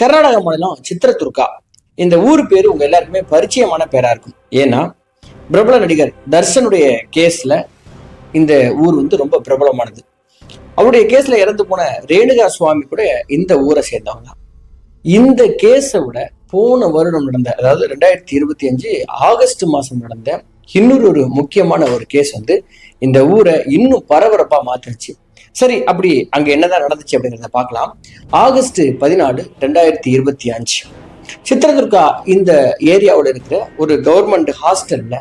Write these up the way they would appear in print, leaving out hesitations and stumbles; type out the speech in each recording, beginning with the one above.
கர்நாடக மாநிலம் சித்ரதுர்கா. இந்த ஊர் பேரு உங்க எல்லாருக்குமே பரிச்சயமான பேரா இருக்கும். ஏன்னா பிரபல நடிகர் தர்ஷனுடைய கேஸ்ல இந்த ஊர் ரொம்ப பிரபலமானது. அவருடைய கேஸ்ல இறந்து போன ரேணுகா சுவாமி கூட இந்த ஊரை சேர்ந்தவங்க. இந்த கேஸை விட போன வருடம் நடந்த, அதாவது 2025 ஆகஸ்ட் மாசம் நடந்த இன்னொரு முக்கியமான ஒரு கேஸ் இந்த ஊரை இன்னும் பரபரப்பா மாத்திருச்சு. சரி, அப்படி அங்க என்னதான் நடந்துச்சு அப்படிங்கிறத பார்க்கலாம். ஆகஸ்ட் 14, 2025 சித்ரதுர்கா இந்த ஏரியாவில் இருக்கிற ஒரு கவர்மெண்ட் ஹாஸ்டல்ல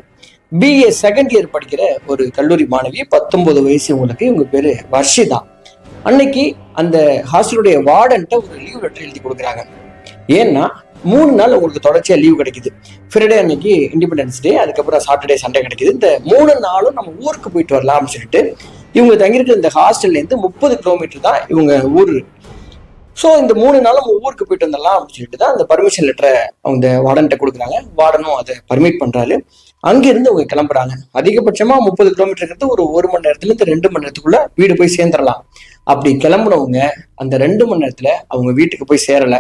BA செகண்ட் இயர் படிக்கிற ஒரு கல்லூரி மாணவி, 19 வயசு உங்களுக்கு, இவங்க பேரு வர்ஷிதா. அன்னைக்கு அந்த ஹாஸ்டலுடைய வார்டன்ட்ட ஒரு லீவ் லெட்டர் எழுதி கொடுக்குறாங்க. ஏன்னா 3 நாள் உங்களுக்கு தொடர்ச்சியா லீவ் கிடைக்குது. ஃப்ரைடே அன்னைக்கு இண்டிபெண்டன்ஸ் டே, அதுக்கப்புறம் சாட்டர்டே சண்டே கிடைக்குது. இந்த 3 நாளும் நம்ம ஊருக்கு போயிட்டு வரலாம்னு சொல்லிட்டு இவங்க தங்கியிருக்கிற இந்த ஹாஸ்டல்ல இருந்து 30 கிலோமீட்டர் தான் இவங்க ஊர். ஸோ இந்த 3 நாளும் ஊருக்கு போயிட்டு வந்துடலாம் அப்படின்னு சொல்லிட்டு தான் அந்த பர்மிஷன் லெட்டரை அவங்க வார்டன்ட்ட கொடுக்குறாங்க. வார்டனும் அதை பர்மிட் பண்றாரு. அங்கிருந்து அவங்க கிளம்புறாங்க. அதிகபட்சமா 30 கிலோமீட்டருக்கு ஒரு மணி நேரத்துல இருந்து 2 மணி நேரத்துக்குள்ள வீடு போய் சேர்ந்துடலாம். அப்படி கிளம்புனவங்க அந்த 2 மணி நேரத்துல அவங்க வீட்டுக்கு போய் சேரல.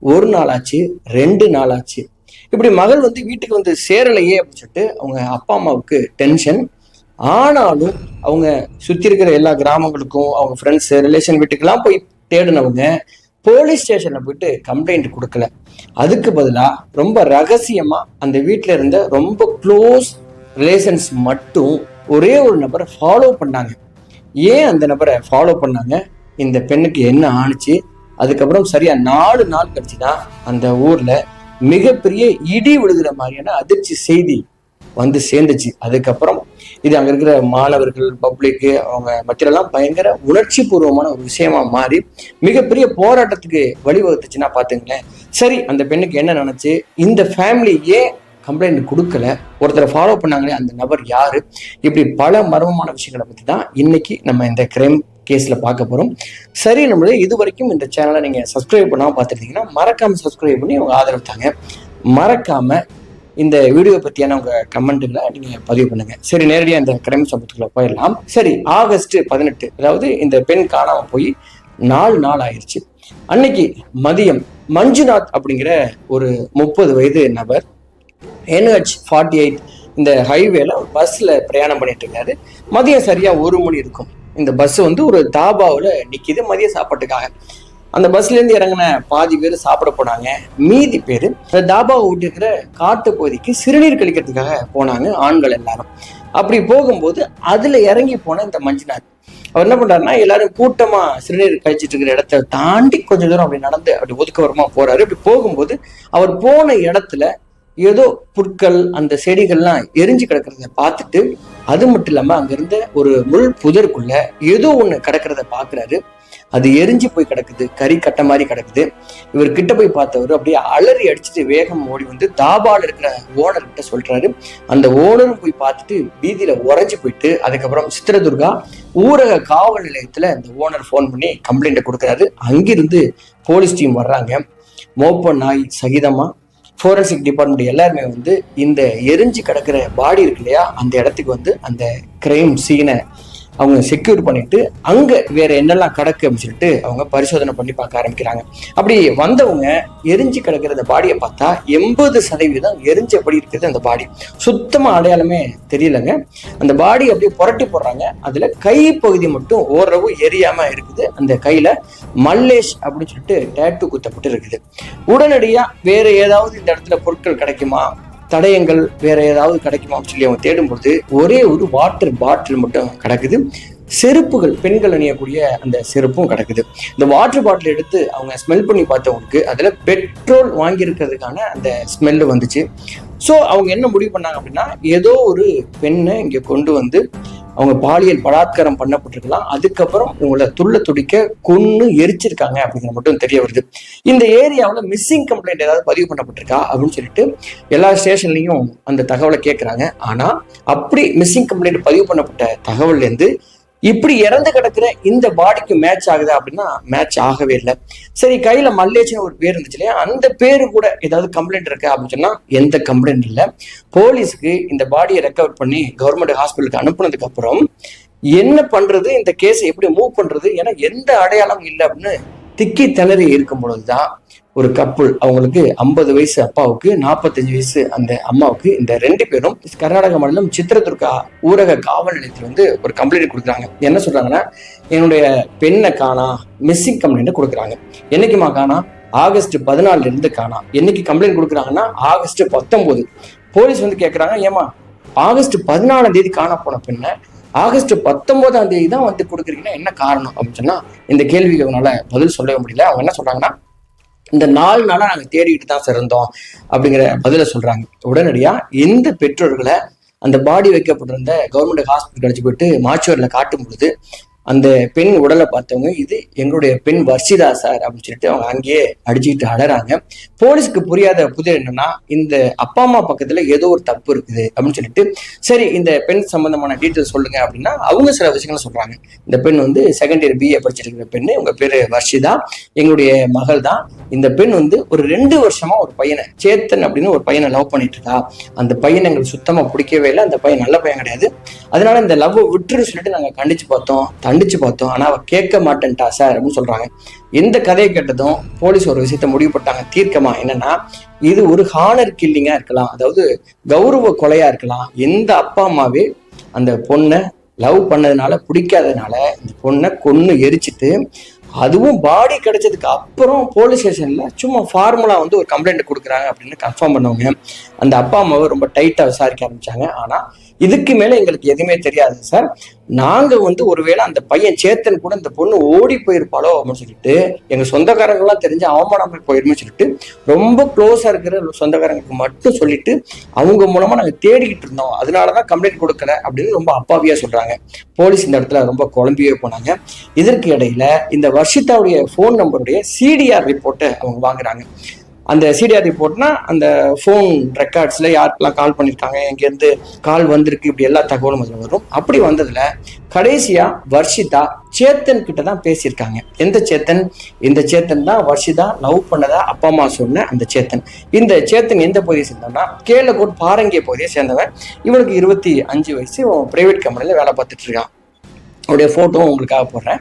1 நாள் ஆச்சு, 2 நாள் ஆச்சு. இப்படி மகள் வீட்டுக்கு சேரலையே அப்படின்னு சொல்லிட்டு அவங்க அப்பா அம்மாவுக்கு டென்ஷன். ஆனாலும் அவங்க சுத்தி இருக்கிற எல்லா கிராமங்களுக்கும், அவங்க ஃப்ரெண்ட்ஸ் ரிலேஷன் வீட்டுக்கெல்லாம் போய் தேடினவங்க போலீஸ் ஸ்டேஷன்ல போயிட்டு கம்ப்ளைண்ட் கொடுக்கல. அதுக்கு பதிலா ரொம்ப ரகசியமா அந்த வீட்டுல இருந்த ரொம்ப க்ளோஸ் ரிலேஷன்ஸ் மட்டும் ஒரே ஒரு நபரை ஃபாலோ பண்ணாங்க. ஏன் அந்த நபரை ஃபாலோ பண்ணாங்க, இந்த பெண்ணுக்கு என்ன ஆணுச்சு, அதுக்கப்புறம் சரியா 4 நாள் கழிச்சுதான் அந்த ஊர்ல மிகப்பெரிய இடி விழுகிற மாதிரியான அதிர்ச்சி செய்தி சேர்ந்துச்சு. அதுக்கப்புறம் இது அங்க இருக்கிற மாணவர்கள், பப்ளிக்கு, அவங்க மத்தியிலெல்லாம் பயங்கர உணர்ச்சி பூர்வமான ஒரு விஷயமா மாறி மிகப்பெரிய போராட்டத்துக்கு வழிவகுத்துச்சுன்னா பாத்துங்களேன். சரி, அந்த பெண்ணுக்கு என்ன நினைச்சு, இந்த ஃபேமிலி ஏன் கம்ப்ளைண்ட் கொடுக்கல, ஒருத்தரை ஃபாலோ பண்ணாங்களே அந்த நபர் யாரு, இப்படி பல மர்மமான விஷயங்களை பத்தி தான் இன்னைக்கு நம்ம இந்த கிரைம் கேஸ்ல பார்க்க போறோம். சரி, நம்மளே இது வரைக்கும் இந்த சேனலை நீங்க சப்ஸ்கிரைப் பண்ணாம பார்த்துட்டீங்கன்னா மறக்காம சப்ஸ்கிரைப் பண்ணி உங்க ஆதரவு தாங்க. மறக்காம இந்த வீடியோ பத்தியான உங்க கமெண்ட்ல நீங்க பதிவு பண்ணுங்க. சரி, நேரடியா இந்த கிரைம் சம்பவத்துக்குள்ள போயிடலாம். சரி, ஆகஸ்ட் 18, அதாவது இந்த பெண் காணாம போய் 4 நாள் ஆயிடுச்சு. அன்னைக்கு மதியம் மஞ்சுநாத் அப்படிங்கிற ஒரு 30 வயது நபர் NH48 இந்த ஹைவேல ஒரு பஸ்ல பிரயாணம் பண்ணிட்டு இருக்காரு. மதியம் சரியா 1 மணி இருக்கும். இந்த பஸ் ஒரு தாபாவில் நிக்குது மதிய சாப்பாட்டுக்காக. அந்த பஸ்ல இருந்து இறங்கின பாதி பேர் சாப்பிட போனாங்க. மீதி பேர் அந்த தாபாவை விட்டு இருக்கிற காட்டு பகுதிக்கு சிறுநீர் கழிக்கிறதுக்காக போனாங்க, ஆண்கள் எல்லாரும். அப்படி போகும்போது அதுல இறங்கி போன இந்த மஞ்சுநாத் அவர் என்ன பண்றாருன்னா, எல்லாரும் கூட்டமா சிறுநீர் கழிச்சிட்டு இருக்கிற இடத்த தாண்டி கொஞ்சம் தூரம் அப்படி நடந்து அப்படி ஒதுக்கவரமா போறாரு. அப்படி போகும்போது அவர் போன இடத்துல ஏதோ புற்கள், அந்த செடிகள்லாம் எரிஞ்சு கிடக்கிறத பார்த்துட்டு, அது மட்டும் இல்லாம அங்க இருந்த ஒரு முள் புதருக்குள்ள ஏதோ ஒண்ணு கிடக்கிறத பாக்குறாரு. அது எரிஞ்சு போய் கிடக்குது, கறி கட்ட மாதிரி கிடக்குது. இவர் கிட்ட போய் பார்த்தவர் அப்படியே அலறி அடிச்சுட்டு வேகம் ஓடி தாபால இருக்கிற ஓனர் கிட்ட சொல்றாரு. அந்த ஓனரும் போய் பார்த்துட்டு வீதியில உறைஞ்சு போயிட்டு, அதுக்கப்புறம் சித்ரதுர்கா ஊரக காவல் நிலையத்துல இந்த ஓனர் போன் பண்ணி கம்ப்ளைண்ட் கொடுக்குறாரு. அங்கிருந்து போலீஸ் டீம் வர்றாங்க. மோப்ப நாய் சகிதமா ஃபோரன்சிக் டிபார்ட்மெண்ட் எல்லாருமே இந்த எரிஞ்சு கிடக்கிற பாடி இருக்கு இல்லையா, அந்த இடத்துக்கு அந்த கிரைம் சீனை அவங்க செக்யூர் பண்ணிட்டு அங்க வேற என்னெல்லாம் கிடக்கு அப்படின்னு சொல்லிட்டு அவங்க பரிசோதனை பண்ணி பார்க்க ஆரம்பிக்கிறாங்க. அப்படி வந்தவங்க எரிஞ்சு கிடக்கிற அந்த பாடியை பார்த்தா 80% எரிஞ்சபடி இருக்கிறது அந்த பாடி. சுத்தமா அடையாளமே தெரியலங்க. அந்த பாடி அப்படியே புரட்டி போடுறாங்க. அதுல கை பகுதி மட்டும் ஓரளவு எரியாம இருக்குது. அந்த கையில மல்லேஷ் அப்படின்னு சொல்லிட்டு டேட்டு குத்தப்பட்டு இருக்குது. உடனடியா வேற ஏதாவது இந்த இடத்துல பொருட்கள் கிடைக்குமா, தடயங்கள் வேற ஏதாவது கிடைக்குமான்னு சொல்லி அவங்க தேடும்போது ஒரே ஒரு வாட்டர் பாட்டில் மட்டும் கிடக்குது. செருப்புகள், பெண்கள் அணியக்கூடிய அந்த செருப்பும் கிடக்குது. இந்த வாட்டர் பாட்டில் எடுத்து அவங்க ஸ்மெல் பண்ணி பார்த்தவங்களுக்கு அதுல பெட்ரோல் வாங்கியிருக்கிறதுக்கான அந்த ஸ்மெல்லு வந்துச்சு. ஸோ அவங்க என்ன முடிவு பண்ணாங்க அப்படின்னா, ஏதோ ஒரு பெண்ணை இங்க கொண்டு அவங்க பாலியல் பலாத்காரம் பண்ணப்பட்டிருக்கலாம். அதுக்கப்புறம் இவங்களை துடிக்க கொன்னு எரிச்சிருக்காங்க அப்படிங்கிற மட்டும் தெரிய வருது. இந்த ஏரியாவில் மிஸ்ஸிங் கம்ப்ளைண்ட் ஏதாவது பதிவு பண்ணப்பட்டிருக்கா அப்படின்னு சொல்லிட்டு எல்லா ஸ்டேஷன்லையும் அந்த தகவலை கேட்குறாங்க. ஆனா அப்படி மிஸ்ஸிங் கம்ப்ளைண்ட் பதிவு பண்ணப்பட்ட தகவல்ல இருந்து இப்படி இறந்து கிடக்குற இந்த பாடிக்கு மேட்ச் ஆகுதா அப்படின்னா மேட்ச் ஆகவே இல்லை. சரி, கையில மல்லேஷ்னு ஒரு பேர் இருந்துச்சு இல்லையா, அந்த பேரு கூட ஏதாவது கம்ப்ளைண்ட் இருக்கா அப்படின்னு சொன்னா எந்த கம்ப்ளைண்ட் இல்லை. போலீஸுக்கு இந்த பாடியை ரெக்கவர் பண்ணி கவர்மெண்ட் ஹாஸ்பிட்டலுக்கு அனுப்புனதுக்கு அப்புறம் என்ன பண்றது, இந்த கேஸை எப்படி மூவ் பண்றது, ஏன்னா எந்த அடையாளம் இல்லை அப்படின்னு திக்கி திணறி இருக்கும் பொழுதுதான் ஒரு கப்புள், அவங்களுக்கு 50 வயசு அப்பாவுக்கு, 45 வயசு அந்த அம்மாவுக்கு. இந்த 2 பேரும் கர்நாடக மாநிலம் சித்ரதுர்கா ஊரக காவல் நிலையத்தில் வந்து ஒரு கம்ப்ளைண்ட் கொடுக்குறாங்க. என்ன சொல்றாங்கன்னா, என்னுடைய பெண்ணை காணா, மிஸ்ஸிங் கம்ப்ளைண்ட் கொடுக்குறாங்க. என்னைக்குமா காணா? ஆகஸ்ட் 14 இருந்து காணா. என்னைக்கு கம்ப்ளைண்ட் கொடுக்குறாங்கன்னா ஆகஸ்ட் 19. போலீஸ் வந்து கேட்கறாங்க, ஏமா ஆகஸ்ட் 14ஆம் தேதி காண போன பெண்ணை ஆகஸ்ட் 19ஆம் தேதி தான் வந்து கொடுக்குறீங்கன்னா என்ன காரணம் அப்படின்னு சொன்னா, இந்த கேள்விக்கு அவனால பதில் சொல்லவே முடியல. அவங்க என்ன சொல்றாங்கன்னா, இந்த 4 நாளா நாங்க தேடிக்கிட்டு தான் சார் இருந்தோம் அப்படிங்கிற பதில சொல்றாங்க. உடனடியா இந்த பெற்றோர்களை அந்த பாடி வைக்கப்பட்டிருந்த கவர்மெண்ட் ஹாஸ்பிட்டல் அழைச்சு போயிட்டு மாச்சுவரில் காட்டும் பொழுது அந்த பெண் உடலை பார்த்தவங்க, இது எங்களுடைய பெண் வர்ஷிதா சார் அப்படின்னு சொல்லிட்டு அவங்க அங்கேயே அடிச்சுக்கிட்டு அழறாங்க. போலீஸ்க்கு புரியாத புதிர் என்னன்னா, இந்த அப்பா அம்மா பக்கத்துல ஏதோ ஒரு தப்பு இருக்குது அப்படின்னு சொல்லிட்டு, சரி இந்த பெண் சம்பந்தமான டீட்டெயில் சொல்லுங்க அப்படின்னா அவங்க சில விஷயங்களை சொல்றாங்க. இந்த பெண் வந்து செகண்ட் இயர் BA படிச்சிருக்கிற பெண்ணு, உங்க பேரு வர்ஷிதா, எங்களுடைய மகள் தான். இந்த பெண் வந்து ஒரு 2 வருஷமா ஒரு பையனை, சேத்தன் அப்படின்னு ஒரு பையனை லவ் பண்ணிட்டு இருக்கா. அந்த பையனை எங்களுக்கு சுத்தமா பிடிக்கவே இல்லை. அந்த பையன் நல்ல பையன் கிடையாது. அதனால இந்த லவ் விட்டுன்னு சொல்லிட்டு நாங்க கண்டிச்சு பார்த்தோம். ஆனா அவ கேட்க மாட்டேன்ட்டா சார் அப்படின்னு சொல்றாங்க. இந்த கதையை கேட்டதும் போலீஸ் ஒரு விஷயத்த முடிவு பண்ணாங்க தீர்க்கமா. என்னன்னா, இது ஒரு ஹானர் கில்லிங்கா இருக்கலாம், அதாவது கௌரவ கொலையா இருக்கலாம். எந்த அப்பா அம்மாவே அந்த பொண்ணை லவ் பண்ணதுனால, பிடிக்காததுனால இந்த பொண்ணை கொன்னு எரிச்சிட்டு, அதுவும் பாடி கிடைச்சதுக்கு அப்புறம் போலீஸ் ஸ்டேஷன்ல சும்மா ஃபார்முலா வந்து ஒரு கம்ப்ளைண்ட் கொடுக்குறாங்க அப்படின்னு கன்ஃபார்ம் பண்ணவங்க அந்த அப்பா அம்மாவை ரொம்ப டைட்டா விசாரிக்க ஆரம்பிச்சாங்க. ஆனா இதுக்கு மேல எங்களுக்கு எதுவுமே தெரியாது சார், நாங்க வந்து ஒருவேளை அந்த பையன் சேத்தன் கூட இந்த பொண்ணு ஓடி போயிருப்பாளோ அப்படின்னு சொல்லிட்டு, எங்க சொந்தக்காரங்கெல்லாம் தெரிஞ்சு அவமானமே போயிருமே சொல்லிட்டு, ரொம்ப க்ளோஸா இருக்கிற சொந்தக்காரங்களுக்கு மட்டும் சொல்லிட்டு அவங்க மூலமா நாங்க தேடிக்கிட்டு இருந்தோம், அதனாலதான் கம்ப்ளைண்ட் கொடுக்கல அப்படின்னு ரொம்ப அப்பாவியா சொல்றாங்க. போலீஸ் இந்த இடத்துல ரொம்ப குழம்பியே போனாங்க. இதற்கு இடையில இந்த வர்ஷிதாவுடைய போன் நம்பருடைய CDR ரிப்போர்ட்டை அவங்க வாங்குறாங்க. அந்த CDR ரிப்போர்ட்னா அந்த ஃபோன் ரெக்கார்ட்ஸ்ல யாருக்கெல்லாம் கால் பண்ணியிருக்காங்க, எங்கேருந்து கால் வந்திருக்கு, இப்படி எல்லா தகவலும் அதில் வரும். அப்படி வந்ததுல கடைசியா வர்ஷிதா சேத்தன் கிட்ட தான் பேசியிருக்காங்க. எந்த சேத்தன்? இந்த சேத்தன் தான் வர்ஷிதா லவ் பண்ணதா அப்பா அம்மா சொன்ன அந்த சேத்தன். இந்த சேத்தன் எந்த பகுதியை சேர்ந்தவனா, கேலகோட் பாரங்கிய பகுதியை சேர்ந்தவன். இவனுக்கு 25 வயசு, பிரைவேட் கம்பெனில வேலை பார்த்துட்டு இருக்கான். அவருடைய போட்டோவும் உங்களுக்காக போடுறேன்.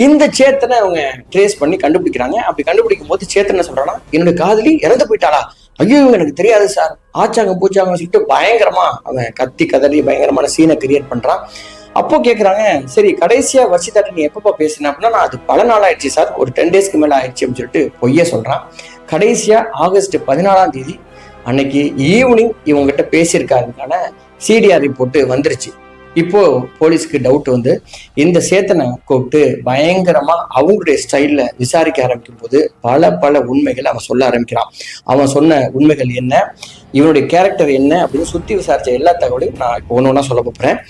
இந்த சேத்தனை அவங்க ட்ரேஸ் பண்ணி கண்டுபிடிக்கிறாங்க. அப்படி கண்டுபிடிக்கும் போது சேத்தனை சொல்றான்னா, என்னுடைய காதலி இறந்து போயிட்டாளா? ஐயோ எனக்கு தெரியாது சார், ஆச்சாங்க பூச்சாங்கன்னு சொல்லிட்டு பயங்கரமா அவன் கத்தி கதறி பயங்கரமான சீனை கிரியேட் பண்றான். அப்போ கேட்குறாங்க, சரி கடைசியா வர்ஷிதாட்ட நீ எப்பப்பா பேசின அப்படின்னா, நான் அது பல நாள் ஆயிடுச்சு சார், ஒரு 10 டேஸ்க்கு மேல ஆயிடுச்சு அப்படின்னு சொல்லிட்டு பொய்ய சொல்றான். கடைசியா ஆகஸ்ட் 14ஆம் தேதி அன்னைக்கு ஈவினிங் இவங்ககிட்ட பேசியிருக்காருக்கான CDR ரிப்போர்ட் வந்துருச்சு. இப்போ போலீஸ்க்கு டவுட் வந்து இந்த சேத்தனை கூப்பிட்டு பயங்கரமா அவங்களுடைய ஸ்டைல்ல விசாரிக்க ஆரம்பிக்கும் போது பல உண்மைகள் அவன் சொல்ல ஆரம்பிக்கிறான். அவன் சொன்ன உண்மைகள் என்ன, இவனுடைய கேரக்டர் என்ன அப்படின்னு சுத்தி விசாரிச்ச எல்லா தகவலையும் நான் இப்போ ஒன்று ஒன்றா சொல்ல போறேன்.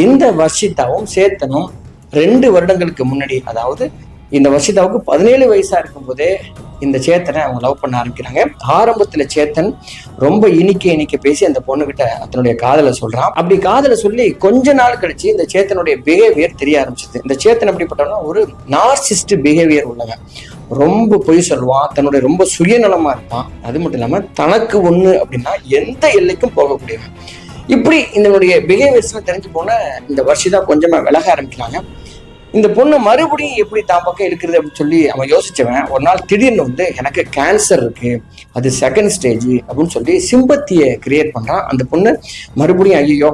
இந்த வர்ஷிதாவும் சேத்தனும் 2 வருடங்களுக்கு முன்னாடி, அதாவது இந்த வர்ஷிதாவுக்கு 17 வயசா இருக்கும் போதே இந்த சேத்தனை அவங்க லவ் பண்ண ஆரம்பிக்கிறாங்க. ஆரம்பத்துல சேத்தன் ரொம்ப இனிக்க பேசி அந்த பொண்ணுகிட்ட தன்னுடைய காதலை சொல்றான். அப்படி காதலை சொல்லி கொஞ்ச நாள் கழிச்சு இந்த சேத்தனுடைய பிஹேவியர் தெரிய ஆரம்பிச்சது. இந்த சேத்தன் எப்படிப்பட்டவனா, ஒரு நார்சிஸ்ட் பிஹேவியர் உள்ளவன். ரொம்ப பொய் சொல்லுவான், தன்னுடைய ரொம்ப சுயநலமா இருப்பான். அது மட்டும் இல்லாம தனக்கு ஒண்ணு அப்படின்னா எந்த எல்லைக்கும் போகக்கூடியவன். இப்படி இதனுடைய பிஹேவியர்ஸ் தெரிஞ்சு போன இந்த வர்ஷிதா கொஞ்சமா விலக ஆரம்பிக்கிறாங்க. இந்த பொண்ணு மறுபடியும் எப்படி தான் பக்கம் இருக்கிறது அப்படின்னு சொல்லி அவன் யோசிச்சவன் ஒரு நாள் திடீர்னு வந்து, எனக்கு கேன்சர் இருக்கு, அது 2nd ஸ்டேஜ் அப்படின்னு சொல்லி சிம்பத்தியை கிரியேட் பண்றான். அந்த பொண்ணு மறுபடியும், ஐயோ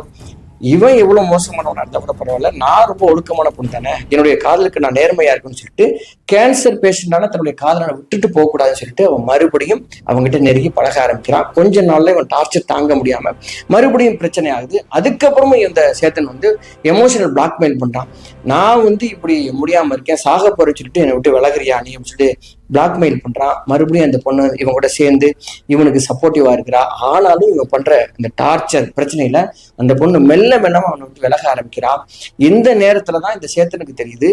இவன் எவ்வளவு மோசமானவனா இருந்தா கூட பரவாயில்ல, நான் ரொம்ப ஒழுக்கமான பொண்ணு தானே, என்னுடைய காதலுக்கு நான் நேர்மையா இருக்குன்னு சொல்லிட்டு கேன்சர் பேஷண்டான தன்னுடைய காதலை விட்டுட்டு போக கூடாதுன்னு சொல்லிட்டு அவன் மறுபடியும் அவங்ககிட்ட நெருங்கி பழக ஆரம்பிக்கிறான். கொஞ்ச நாள்ல இவன் டார்ச்சர் தாங்க முடியாம மறுபடியும் பிரச்சனை ஆகுது. அதுக்கப்புறமும் இந்த சேத்தன் வந்து எமோஷனல் பிளாக்மெயில் பண்றான். நான் வந்து இப்படி முடியாம இருக்கேன், சாக போற சொல்லிட்டு என்னை விட்டு விலகிறியா நீ அப்படின்னு சொல்லிட்டு பிளாக்மெயில் பண்றான். மறுபடியும் அந்த பொண்ணு இவன் கூட சேர்ந்து இவனுக்கு சப்போர்ட்டிவா இருக்கிறா. ஆனாலும் இவன் பண்ற இந்த டார்ச்சர் பிரச்சனையில அந்த பொண்ணு மெல்ல அவனை விட்டு விலக ஆரம்பிக்கிறா. இந்த நேரத்துலதான் இந்த சேத்தனுக்கு தெரியுது,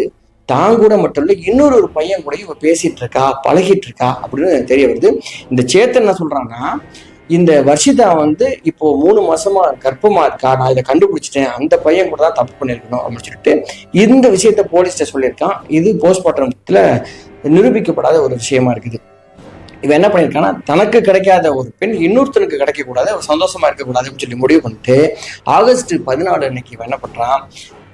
தான் கூட மட்டும் இல்ல இன்னொரு பையன் கூட இவ பேசிட்டு இருக்கா, பழகிட்டு இருக்கா அப்படின்னு தெரிய வருது. இந்த சேத்தன் என்ன சொல்றான்னா, இந்த வர்ஷிதா வந்து இப்போ 3 மாசமா கர்ப்பமா இருக்கா, நான் இதை கண்டுபிடிச்சிட்டேன், அந்த பையன் கூட தான் தப்பு பண்ணிருக்கணும் அப்படின்னு சொல்லிட்டு இந்த விஷயத்த போலீஸ்ட சொல்லியிருக்கான். இது போஸ்ட்மார்ட்டம்ல நிரூபிக்கப்படாத ஒரு விஷயமா இருக்குது. இவன் என்ன பண்ணியிருக்கான்னா, தனக்கு கிடைக்காத ஒரு பெண் இன்னொருத்தனுக்கு கிடைக்கக்கூடாது, சந்தோஷமா இருக்கக்கூடாதுன்னு சொல்லி முடிவு பண்ணிட்டு ஆகஸ்ட் 14 அன்னைக்கு இவன் என்ன பண்றான்,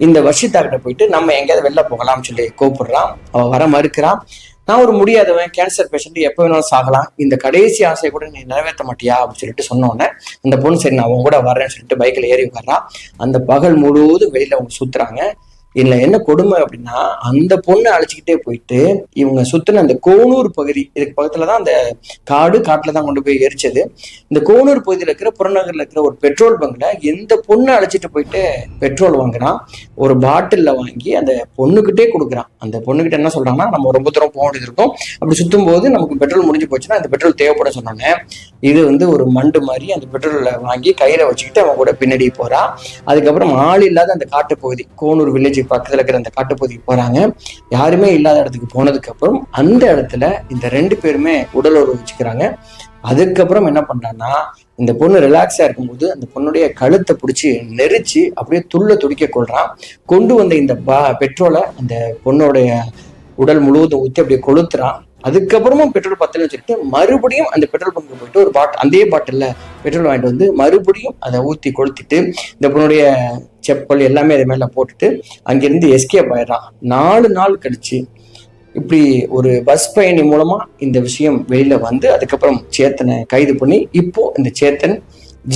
இந்த வர்ஷிதா கிட்ட போயிட்டு நம்ம எங்கேயாவது வெளில போகலாம்னு சொல்லி கூப்பிடுறான். அவன் வர மறுக்கிறான். நான் ஒரு முடியாதவன், கேன்சர் பேஷண்ட், எப்போ வேணாலும் சாகலாம், இந்த கடைசி ஆசையை கூட நீ நிறைவேற்ற மாட்டியா அப்படின்னு சொல்லிட்டு சொன்னோன்னே அந்த பொண்ணு சரி நான் அவங்க கூட வர்றேன்னு சொல்லிட்டு பைக்கில் ஏறி உட்கார்றான். அந்த பகல் முழுவதும் வெளியில அவங்க சுத்துறாங்க. இதுல என்ன கொடுமை அப்படின்னா, அந்த பொண்ணை அழைச்சிக்கிட்டே போயிட்டு இவங்க சுத்தின அந்த கோனூர் பகுதி, இதுக்கு பக்கத்துலதான் அந்த காட்டுலதான் கொண்டு போய் எரிச்சது. இந்த கோனூர் பகுதியில் இருக்கிற புறநகர்ல இருக்கிற ஒரு பெட்ரோல் பங்க்ல எந்த பொண்ணை அழைச்சிட்டு போயிட்டு பெட்ரோல் வாங்குறான். ஒரு பாட்டில்ல வாங்கி அந்த பொண்ணுகிட்டே கொடுக்குறான். அந்த பொண்ணுகிட்ட என்ன சொல்றாங்கன்னா, நம்ம ரொம்ப தூரம் போக வேண்டியது இருக்கும், அப்படி சுத்தும் போது நமக்கு பெட்ரோல் முடிஞ்சு போச்சுன்னா அந்த பெட்ரோல் தேவைப்பட சொன்னோன்னே இது ஒரு மண்டு மாதிரி அந்த பெட்ரோலை வாங்கி கையில வச்சுக்கிட்டு அவன் கூட பின்னாடி போறான். அதுக்கப்புறம் ஆள் இல்லாத அந்த காட்டுப்பகுதி, கோனூர் வில்லேஜ் பக்கத்துல இருக்கிற அந்த காட்டுப்பகுதிக்கு போறாங்க. யாருமே இல்லாத இடத்துக்கு போனதுக்கு அப்புறம் அந்த இடத்துல இந்த 2 பேருமே உடல் உறவு வச்சுக்கிறாங்க. அதுக்கப்புறம் என்ன பண்றான்னா, இந்த பொண்ணு ரிலாக்ஸா இருக்கும்போது அந்த பொண்ணுடைய கழுத்தை பிடிச்சி நெரிச்சு அப்படியே துடிக்க கொள்றான். கொண்டு வந்த இந்த பெட்ரோலை அந்த பொண்ணுடைய உடல் முழுவதும் ஊற்றி அப்படியே கொளுத்துறான். அதுக்கப்புறமும் பெட்ரோல் பத்தல வச்சுட்டு மறுபடியும் அந்த பெட்ரோல் பங்கு போயிட்டு ஒரு அதே பாட்டில்ல பெட்ரோல் வாங்கிட்டு வந்து மறுபடியும் அதை ஊற்றி கொளுத்திட்டு இந்த பொண்ணுடைய செப்பல் எல்லாமே அதை மேல போட்டுட்டு அங்கிருந்து எஸ்கேப் ஆயிடுறான். 4 நாள் கழிச்சு இப்படி ஒரு பஸ் பயணி மூலமா இந்த விஷயம் வெளியில வந்து அதுக்கப்புறம் சேத்தனை கைது பண்ணி இப்போ இந்த சேத்தன்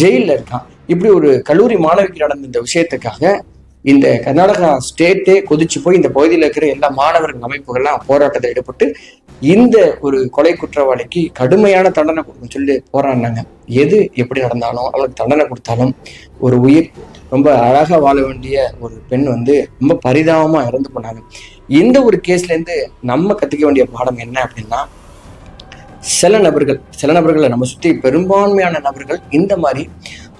ஜெயில இருக்கான். இப்படி ஒரு கல்லூரி மாணவிக்கு நடந்த இந்த விஷயத்துக்காக இந்த கர்நாடகா ஸ்டேட்டே கொதிச்சு போய் இந்த பகுதியில் இருக்கிற எல்லா மாணவர்கள் அமைப்புகள்லாம் போராட்டத்தில் ஈடுபட்டு இந்த ஒரு கொலை குற்றவாளிக்கு கடுமையான தண்டனை கொடுக்கும் சொல்லி போராடினாங்க. எது எப்படி நடந்தாலும் அவனுக்கு தண்டனை கொடுத்தாலும் ஒரு உயிர், ரொம்ப அழகா வாழ வேண்டிய ஒரு பெண் ரொம்ப பரிதாபமா இறந்து போனாங்க. இந்த ஒரு கேஸ்ல இருந்து நம்ம கத்துக்க வேண்டிய பாடம் என்ன அப்படின்னா, சில நபர்களை நம்ம சுற்றி பெரும்பான்மையான நபர்கள் இந்த மாதிரி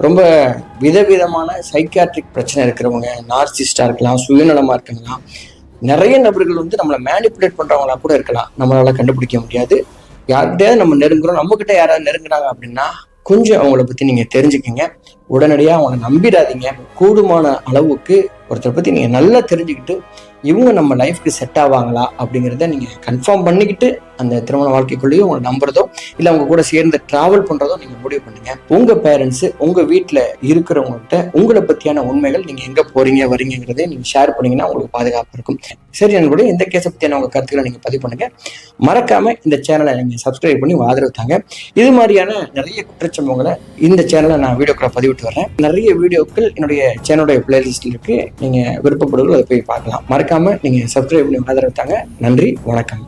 ரொம்ப விதவிதமான சைக்கியாட்ரிக் பிரச்சனை இருக்கிறவங்க, நார்சிஸ்டா இருக்கலாம், சுயநலமா இருக்கலாம், நிறைய நபர்கள் நம்மளை மேனிப்புலேட் பண்றவங்களா கூட இருக்கலாம். நம்மளால கண்டுபிடிக்க முடியாது. யார்கிட்டயாவது நம்ம நெருங்குறோம், நம்ம கிட்ட யாராவது நெருங்குறாங்க அப்படின்னா கொஞ்சம் அவங்கள பத்தி நீங்க தெரிஞ்சுக்கிங்க. உடனடியாக அவங்கள நம்பிடாதீங்க. கூடுமான அளவுக்கு ஒருத்தரை பத்தி நீங்க நல்லா தெரிஞ்சுக்கிட்டு இவங்க நம்ம லைஃப்க்கு செட் ஆவாங்களா அப்படிங்கிறத நீங்க கன்ஃபார்ம் பண்ணிக்கிட்டு அந்த திருமண வாழ்க்கைக்குள்ளேயும் உங்களை நம்புறதோ இல்லை அவங்க கூட சேர்ந்து டிராவல் பண்றதோ நீங்க முடிவு பண்ணுங்க. உங்க பேரண்ட்ஸ் உங்க வீட்டுல இருக்கிறவங்ககிட்ட உங்களை பத்தியான உண்மைகள், நீங்க எங்க போறீங்க வரீங்கிறதே நீங்க ஷேர் பண்ணீங்கன்னா உங்களுக்கு பாதுகாப்பு இருக்கும். சரி நண்பர்களே, இந்த கேஸை பத்தியான உங்க கருத்துக்களை நீங்க பதிவு பண்ணுங்க. மறக்காம இந்த சேனலை நீங்க சப்ஸ்கிரைப் பண்ணி ஆதரவு தாங்க. இது மாதிரியான நிறைய குற்றச்சம்பவங்களை இந்த சேனலை நான் வீடியோக்களை பதிவிட்டு வர்றேன். நிறைய வீடியோக்கள் என்னுடைய சேனலுடைய பிளேலிஸ்ட்ல இருக்கு. நீங்க விருப்பப்படுவீர்கள் அதை போய் பார்க்கலாம். மறக்காம நீங்க சப்ஸ்கிரைப் பண்ணி ஆதரவு தாங்க. நன்றி, வணக்கம்.